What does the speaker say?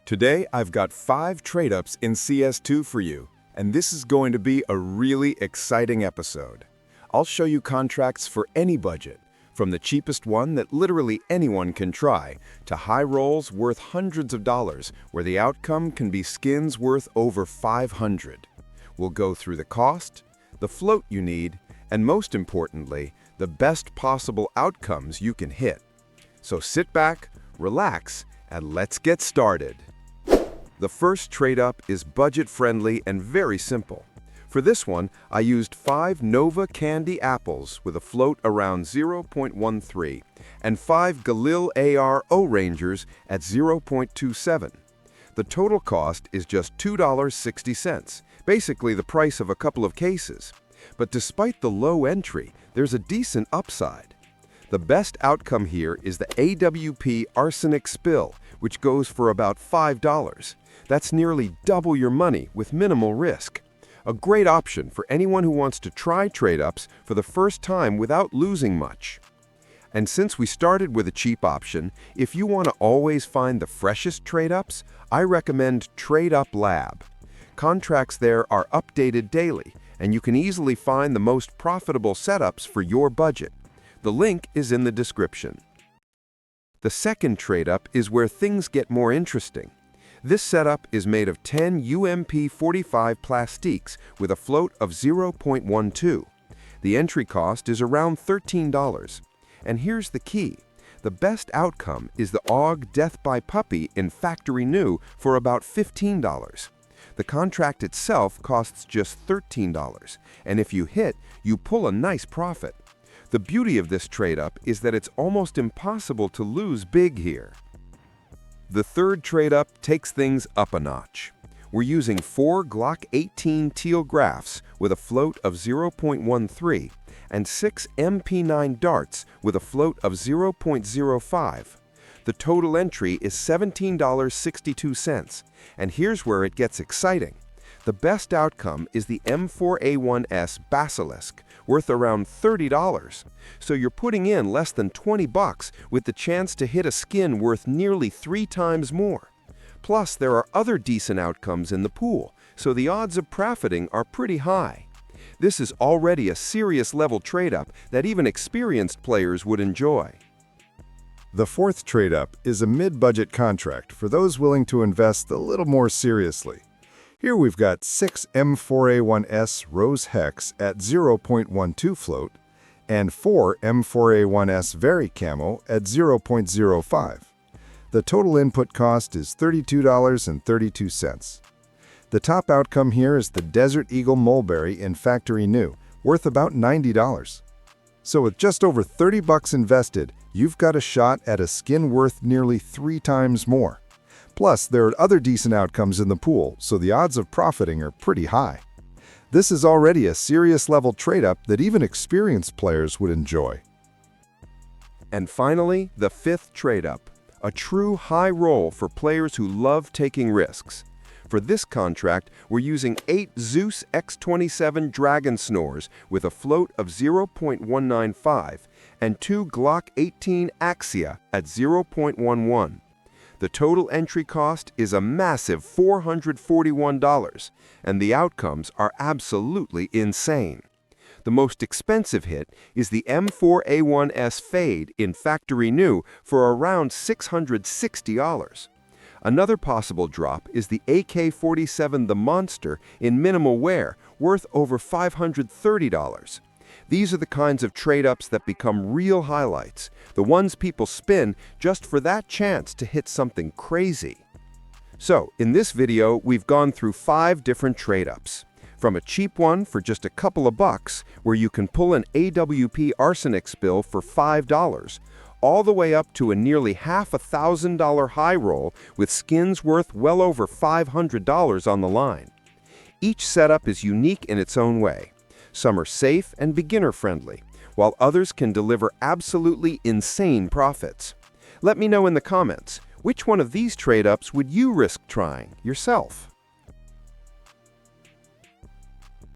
Today, I've got 5 trade-ups in CS2 for you, and this is going to be a really exciting episode. I'll show you contracts for any budget, from the cheapest one that literally anyone can try, to high rolls worth hundreds of dollars, where the outcome can be skins worth over 500. We'll go through the cost, the float you need, and most importantly, the best possible outcomes you can hit. So sit back, relax, and let's get started. The first trade-up is budget-friendly and very simple. For this one, I used 5 Nova Candy apples with a float around 0.13 and 5 Galil AR O-Rangers at 0.27. The total cost is just $2.60, basically the price of a couple of cases. But despite the low entry, there's a decent upside. The best outcome here is the AWP Arsenic Spill, which goes for about $5. That's nearly double your money with minimal risk. A great option for anyone who wants to try trade-ups for the first time without losing much. And since we started with a cheap option, if you want to always find the freshest trade-ups, I recommend Trade Up Lab. Contracts there are updated daily, and you can easily find the most profitable setups for your budget. The link is in the description. The second trade-up is where things get more interesting. This setup is made of 10 UMP45 plastiques with a float of 0.12. The entry cost is around $13. And here's the key. The best outcome is the AUG Death by Puppy in factory new for about $15. The contract itself costs just $13, and if you hit, you pull a nice profit. The beauty of this trade-up is that it's almost impossible to lose big here. The third trade-up takes things up a notch. We're using 4 Glock 18 teal graphs with a float of 0.13 and 6 MP9 darts with a float of 0.05. The total entry is $17.62, and here's where it gets exciting. The best outcome is the M4A1S Basilisk, worth around $30. So you're putting in less than $20 with the chance to hit a skin worth nearly 3 times more. Plus, there are other decent outcomes in the pool, so the odds of profiting are pretty high. This is already a serious level trade-up that even experienced players would enjoy. The fourth trade-up is a mid-budget contract for those willing to invest a little more seriously. Here we've got 6 M4A1S Rose Hex at 0.12 float and 4 M4A1S Very Camo at 0.05. The total input cost is $32.32. The top outcome here is the Desert Eagle Mulberry in factory new, worth about $90. So with just over $30 invested, you've got a shot at a skin worth nearly 3 times more. Plus, there are other decent outcomes in the pool, so the odds of profiting are pretty high. This is already a serious level trade-up that even experienced players would enjoy. And finally, the fifth trade-up, a true high roll for players who love taking risks. For this contract, we're using 8 Zeus X27 Dragon Snores with a float of 0.195 and 2 Glock 18 Axia at 0.11. The total entry cost is a massive $441, and the outcomes are absolutely insane. The most expensive hit is the M4A1S Fade in factory new for around $660. Another possible drop is the AK-47 The Monster in minimal wear, worth over $530. These are the kinds of trade-ups that become real highlights, the ones people spin just for that chance to hit something crazy. So, in this video, we've gone through 5 different trade-ups. From a cheap one for just a couple of bucks, where you can pull an AWP Arsenic Spill for $5, all the way up to a nearly $1,000 high roll with skins worth well over $500 on the line. Each setup is unique in its own way. Some are safe and beginner-friendly, while others can deliver absolutely insane profits. Let me know in the comments, which one of these trade-ups would you risk trying yourself?